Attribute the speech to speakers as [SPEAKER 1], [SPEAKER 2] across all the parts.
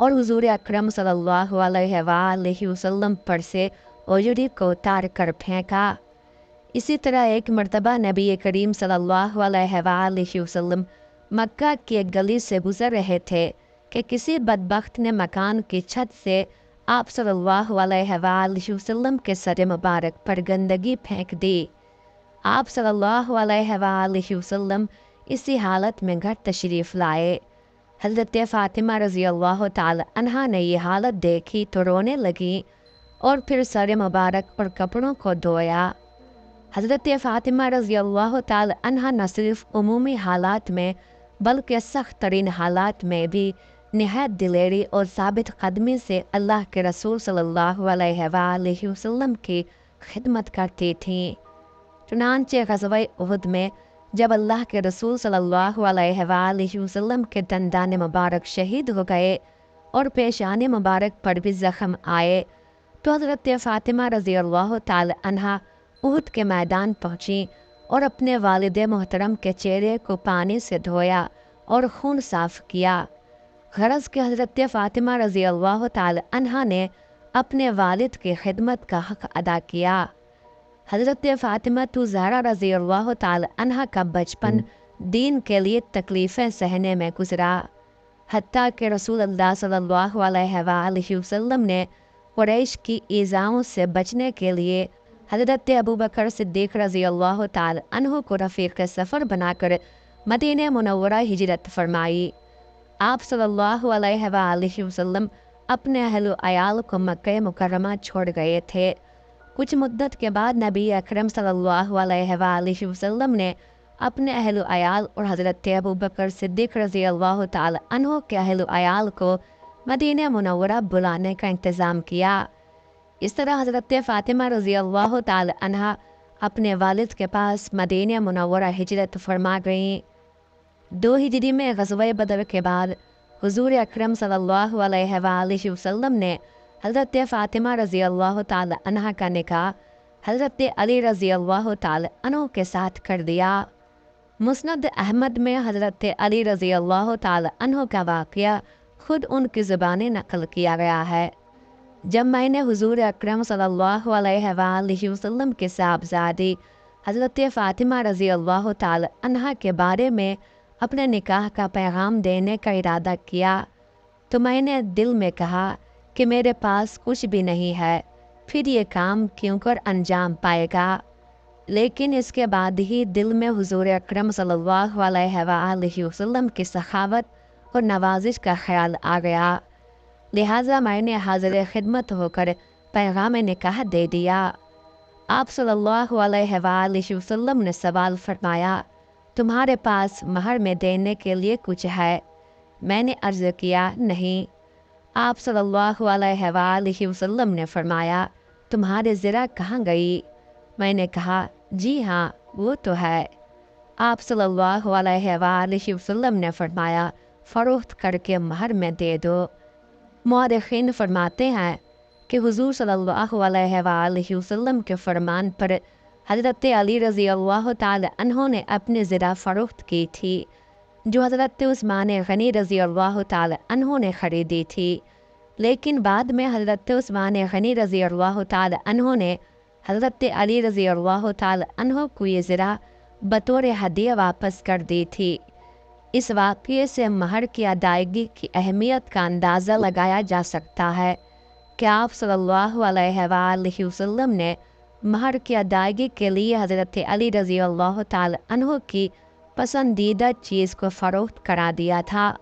[SPEAKER 1] اور حضور اکرم صلی اللہ علیہ وآلہ وسلم پر سے اوجڑی کو اتار کر پھینکا۔ اسی طرح ایک مرتبہ نبی کریم صلی اللہ علیہ وآلہ وسلم مکہ کی ایک گلی سے گزر رہے تھے کہ کسی بدبخت نے مکان کی چھت سے آپ صلی اللہ علیہ وآلہ وسلم کے سر مبارک پر گندگی پھینک دی۔ آپ صلی اللہ علیہ وآلہ وسلم اسی حالت میں گھر تشریف لائے۔ حضرت فاطمہ رضی اللہ تعالی عنہا نے یہ حالت دیکھی تو رونے لگیں اور پھر سر مبارک اور کپڑوں کو دھویا۔ حضرت فاطمہ رضی اللہ تعالی عنہا نہ صرف عمومی حالات میں بلکہ سخت ترین حالات میں بھی نہایت دلیری اور ثابت قدمی سے اللہ کے رسول صلی اللہ علیہ وآلہ وسلم کی خدمت کرتی تھیں۔ چنانچہ غزوہ احد میں جب اللہ کے رسول صلی اللہ علیہ وآلہ وسلم کے دندان مبارک شہید ہو گئے اور پیشان مبارک پر بھی زخم آئے تو حضرت فاطمہ رضی اللہ تعالی عنہا احد کے میدان پہنچیں اور اپنے والد محترم کے چہرے کو پانی سے دھویا اور خون صاف کیا۔ غرض کہ حضرت فاطمہ رضی اللہ تعالی عنہا نے اپنے والد کی خدمت کا حق ادا کیا۔ حضرت فاطمہ زہرا رضی اللہ تعالی عنہا کا بچپن دین کے لیے تکلیفیں سہنے میں گزرا، حتیٰ کہ رسول اللہ صلی اللہ علیہ وآلہ وسلم نے قریش کی ایذاؤں سے بچنے کے لیے حضرت ابوبکر صدیق رضی اللہ تعالی عنہ کو رفیق سفر بنا کر مدینہ منورہ ہجرت فرمائی۔ آپ صلی اللہ علیہ وآلہ وسلم اپنے اہل و عیال کو مکہ مکرمہ چھوڑ گئے تھے۔ کچھ مدت کے بعد نبی اکرم صلی اللہ علیہ وآلہ وسلم نے اپنے اہل و عیال اور حضرت ابوبکر صدیق رضی اللہ تعالی عنہ کے اہل و عیال کو مدینہ منورہ بلانے کا انتظام کیا۔ اس طرح حضرت فاطمہ رضی اللہ تعالی عنہا اپنے والد کے پاس مدینہ منورہ ہجرت فرما گئیں۔ 2 ہجری میں غزوہ بدر کے بعد حضور اکرم صلی اللہ علیہ وآلہ وسلم نے حضرت فاطمہ رضی اللہ تعالی عنہا کا نکاح حضرت علی رضی اللہ تعالی عنہ کے ساتھ کر دیا۔ مسند احمد میں حضرت علی رضی اللہ تعالی عنہ کا واقعہ خود ان کی زبانی نقل کیا گیا ہے۔ جب میں نے حضور اکرم صلی اللہ علیہ وآلہ وسلم کے صاحبزادی حضرت فاطمہ رضی اللہ تعالی عنہا کے بارے میں اپنے نکاح کا پیغام دینے کا ارادہ کیا تو میں نے دل میں کہا کہ میرے پاس کچھ بھی نہیں ہے، پھر یہ کام کیوں کر انجام پائے گا۔ لیکن اس کے بعد ہی دل میں حضور اکرم صلی اللہ علیہ وآلہ وسلم کی سخاوت اور نوازش کا خیال آ گیا، لہٰذا میں نے حاضر خدمت ہو کر پیغام نکاح دے دیا۔ آپ صلی اللہ علیہ وآلہ وسلم نے سوال فرمایا، تمہارے پاس مہر میں دینے کے لیے کچھ ہے؟ میں نے عرض کیا، نہیں۔ آپ صلی اللہ علیہ وآلہ وسلم نے فرمایا، تمہاری زرہ کہاں گئی؟ میں نے کہا، جی ہاں وہ تو ہے۔ آپ صلی اللہ علیہ وآلہ وسلم نے فرمایا، فروخت کر کے مہر میں دے دو۔ مورخین فرماتے ہیں کہ حضور صلی اللہ علیہ وآلہ وسلم کے فرمان پر حضرت علی رضی اللہ تعالی عنہ نے اپنی زرہ فروخت کی تھی جو حضرت عثمان غنی رضی اللہ تعالی عنہ نے خریدی تھی، لیکن بعد میں حضرت عثمان غنی رضی اللہ تعالی عنہ نے حضرت علی رضی اللہ تعالی عنہ کو یہ زرہ بطور ہدیہ واپس کر دی تھی۔ اس واقعے سے مہر کی ادائیگی کی اہمیت کا اندازہ لگایا جا سکتا ہے کہ آپ صلی اللہ علیہ وآلہ وسلم نے مہر کی ادائیگی کے لیے حضرت علی رضی اللہ تعالی عنہ کی پسندیدہ چیز کو فروخت کرا دیا تھا۔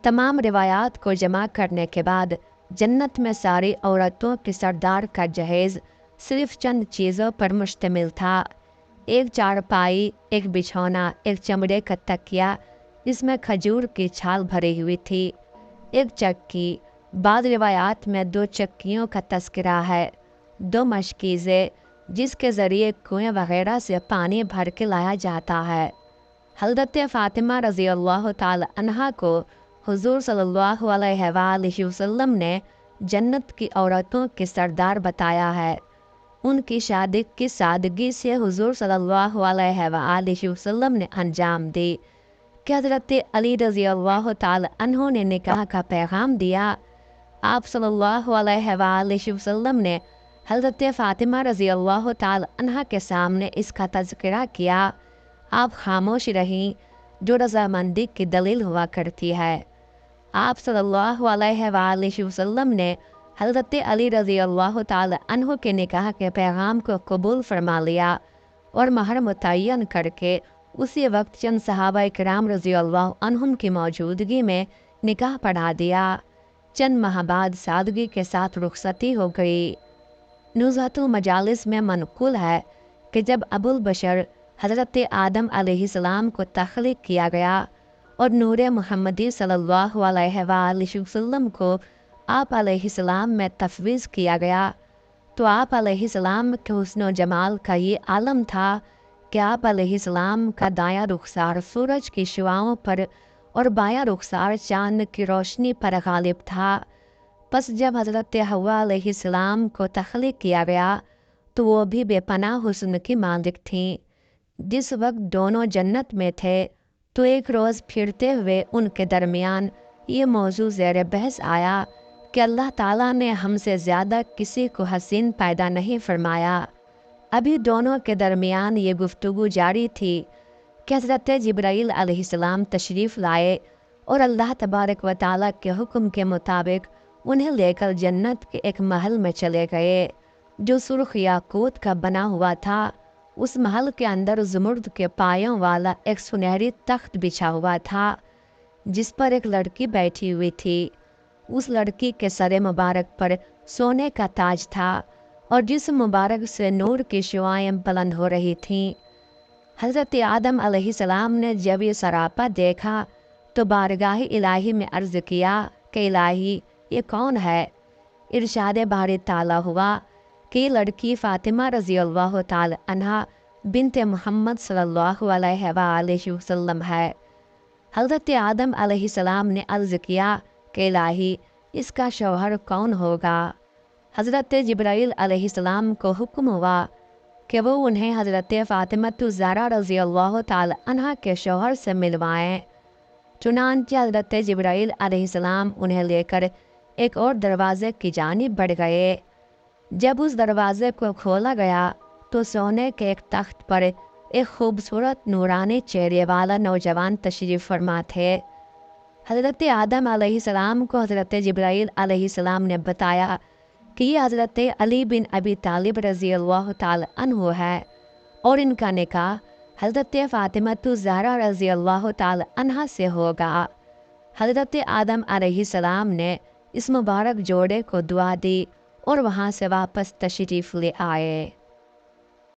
[SPEAKER 1] تمام روایات کو جمع کرنے کے بعد جنت میں ساری عورتوں کی سردار کا جہیز صرف چند چیزوں پر مشتمل تھا: ایک چارپائی، ایک بچھونا، ایک چمڑے کا تکیہ جس میں کھجور کی چھال بھری ہوئی تھی، ایک چکی، بعض روایات میں 2 چکیوں کا تذکرہ ہے، 2 مشکیزیں جس کے ذریعے کنویں وغیرہ سے پانی بھر کے لایا جاتا ہے۔ حضرت فاطمہ رضی اللہ تعالی عنہا کو حضور صلی اللہ علیہ وآلہ وسلم نے جنت کی عورتوں کی سردار بتایا ہے۔ ان کی شادی کی سادگی سے حضور صلی اللہ علیہ وآلہ وسلم نے انجام دی کہ حضرت علی رضی اللہ تعالی عنہ نے نکاح کا پیغام دیا۔ آپ صلی اللہ علیہ وآلہ وسلم نے حضرت فاطمہ رضی اللہ تعالی عنہ کے سامنے اس کا تذکرہ کیا۔ آپ خاموش رہیں، جو رضامندی کی دلیل ہوا کرتی ہے۔ آپ صلی اللہ علیہ وآلہ وسلم نے حضرت علی رضی اللہ تعالی عنہ کے نکاح کے پیغام کو قبول فرما لیا اور مہر متعین کر کے اسی وقت چند صحابہ کرام رضی اللہ عنہم کی موجودگی میں نکاح پڑھا دیا۔ چند ماہ بعد سادگی کے ساتھ رخصتی ہو گئی۔ نزہۃ المجالس میں منقول ہے کہ جب ابو البشر حضرت آدم علیہ السلام کو تخلیق کیا گیا اور نور محمدی صلی اللہ علیہ وآلہ وسلم کو آپ علیہ السلام میں تفویض کیا گیا، تو آپ علیہ السلام کے حسن و جمال کا یہ عالم تھا کہ آپ علیہ السلام کا دایاں رخسار سورج کی شعاؤں پر اور بایاں رخسار چاند کی روشنی پر غالب تھا۔ پس جب حضرت حوا علیہ السلام کو تخلیق کیا گیا تو وہ بھی بے پناہ حسن کی مالک تھیں۔ جس وقت دونوں جنت میں تھے تو ایک روز پھرتے ہوئے ان کے درمیان یہ موضوع زیر بحث آیا کہ اللہ تعالیٰ نے ہم سے زیادہ کسی کو حسین پیدا نہیں فرمایا۔ ابھی دونوں کے درمیان یہ گفتگو جاری تھی کہ حضرت جبرائیل علیہ السلام تشریف لائے اور اللہ تبارک و تعالیٰ کے حکم کے مطابق انہیں لے کر جنت کے ایک محل میں چلے گئے جو سرخ یاقوت کا بنا ہوا تھا۔ اس محل کے اندر زمرد کے پایوں والا ایک سنہری تخت بچھا ہوا تھا جس پر ایک لڑکی بیٹھی ہوئی تھی۔ اس لڑکی کے سر مبارک پر سونے کا تاج تھا اور جسم مبارک سے نور کی شعائیں بلند ہو رہی تھیں۔ حضرت آدم علیہ السلام نے جب یہ سراپا دیکھا تو بارگاہ الہی میں عرض کیا کہ الہی یہ کون ہے؟ ارشاد باری تعالیٰ ہوا کہ یہ لڑکی فاطمہ رضی اللہ تعالی عنہ بنت محمد صلی اللہ علیہ وآلہ وسلم ہے۔ حضرت آدم علیہ السلام نے عرض کیا کہ الہی اس کا شوہر کون ہوگا؟ حضرت جبرائیل علیہ السلام کو حکم ہوا کہ وہ انہیں حضرت فاطمہ الزہرا رضی اللہ تعالی عنہ کے شوہر سے ملوائیں۔ چنانچہ حضرت جبرائیل علیہ السلام انہیں لے کر ایک اور دروازے کی جانب بڑھ گئے۔ جب اس دروازے کو کھولا گیا تو سونے کے ایک تخت پر ایک خوبصورت نورانی چہرے والا نوجوان تشریف فرما تھے۔ حضرت آدم علیہ السلام کو حضرت جبرائیل علیہ السلام نے بتایا کہ یہ حضرت علی بن ابی طالب رضی اللہ تعالی عنہ ہے اور ان کا نکاح حضرت فاطمہ الزہرا رضی اللہ تعالی عنہ سے ہوگا۔ حضرت آدم علیہ السلام نے اس مبارک جوڑے کو دعا دی اور وہاں سے واپس تشریف لے آئے۔